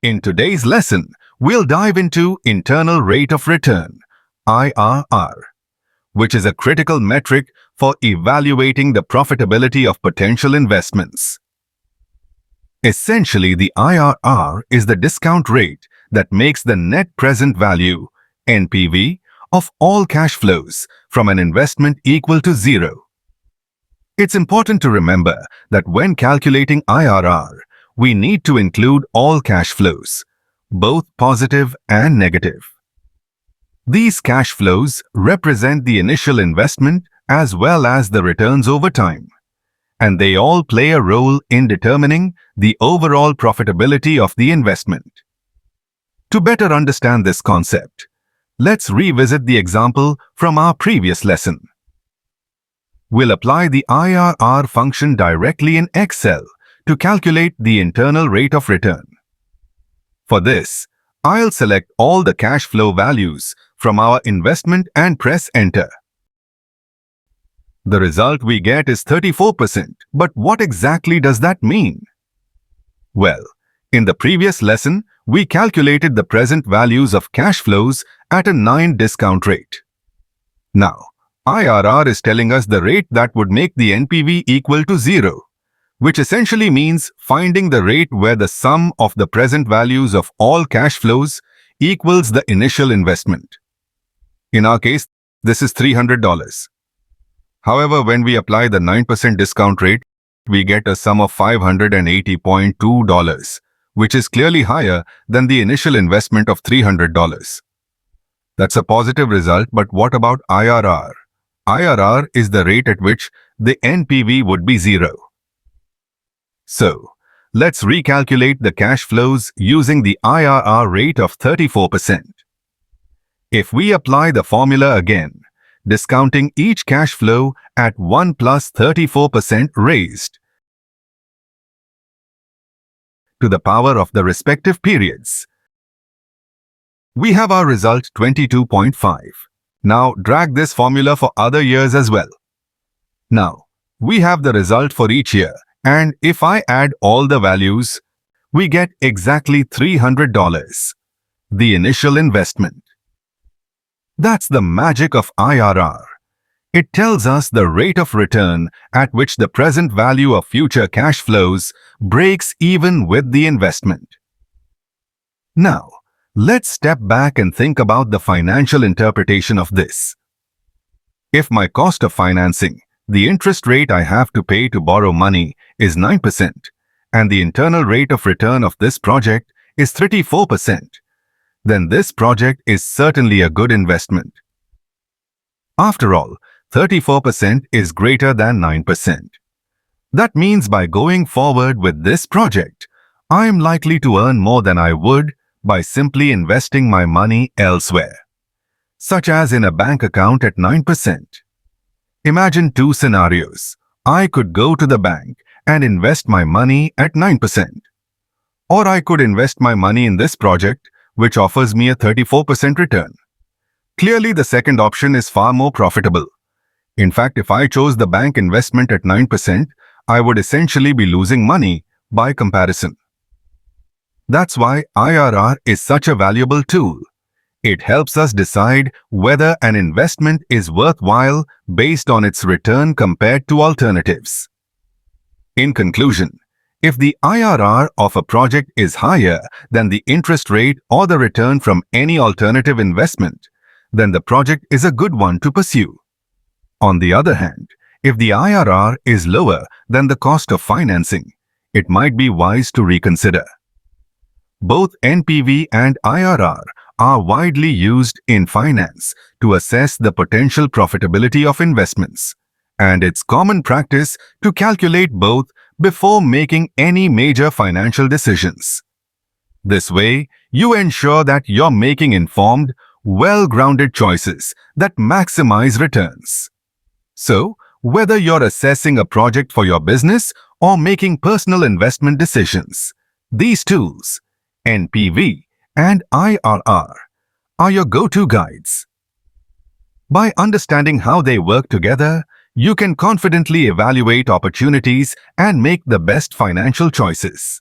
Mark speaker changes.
Speaker 1: In today's lesson, we'll dive into internal rate of return, IRR, which is a critical metric for evaluating the profitability of potential investments. Essentially, the IRR is the discount rate that makes the net present value, NPV, of all cash flows from an investment equal to zero. It's important to remember that when calculating IRR, we need to include all cash flows, both positive and negative. These cash flows represent the initial investment as well as the returns over time, and they all play a role in determining the overall profitability of the investment. To better understand this concept, let's revisit the example from our previous lesson. We'll apply the IRR function directly in Excel to calculate the internal rate of return. For this, I'll select all the cash flow values from our investment and press Enter. The result we get is 34%, but what exactly does that mean? Well, in the previous lesson, we calculated the present values of cash flows at a 9 discount rate. Now, IRR is telling us the rate that would make the NPV equal to 0, which essentially means finding the rate where the sum of the present values of all cash flows equals the initial investment. In our case, this is $300. However, when we apply the 9% discount rate, we get a sum of $580.2, which is clearly higher than the initial investment of $300. That's a positive result, but what about IRR? IRR is the rate at which the NPV would be 0. So, let's recalculate the cash flows using the IRR rate of 34%. If we apply the formula again, discounting each cash flow at 1 plus 34% raised to the power of the respective periods, we have our result 22.5. Now drag this formula for other years as well. Now, we have the result for each year, and if I add all the values, we get exactly $300, the initial investment. That's the magic of IRR. It tells us the rate of return at which the present value of future cash flows breaks even with the investment. Now, let's step back and think about the financial interpretation of this. If my cost of financing, the interest rate I have to pay to borrow money, is 9%, and the internal rate of return of this project is 34%, then this project is certainly a good investment. After all, 34% is greater than 9%. That means by going forward with this project, I am likely to earn more than I would by simply investing my money elsewhere, such as in a bank account at 9%. Imagine two scenarios. I could go to the bank and invest my money at 9%. Or I could invest my money in this project, which offers me a 34% return. Clearly, the second option is far more profitable. In fact, if I chose the bank investment at 9%, I would essentially be losing money by comparison. That's why IRR is such a valuable tool. It helps us decide whether an investment is worthwhile based on its return compared to alternatives. In conclusion, if the IRR of a project is higher than the interest rate or the return from any alternative investment, then the project is a good one to pursue. On the other hand, if the IRR is lower than the cost of financing, it might be wise to reconsider. Both NPV and IRR are widely used in finance to assess the potential profitability of investments, and it's common practice to calculate both before making any major financial decisions. This way, you ensure that you're making informed, well-grounded choices that maximize returns. So, whether you're assessing a project for your business or making personal investment decisions, these tools, NPV and IRR, are your go-to guides. By understanding how they work together, you can confidently evaluate opportunities and make the best financial choices.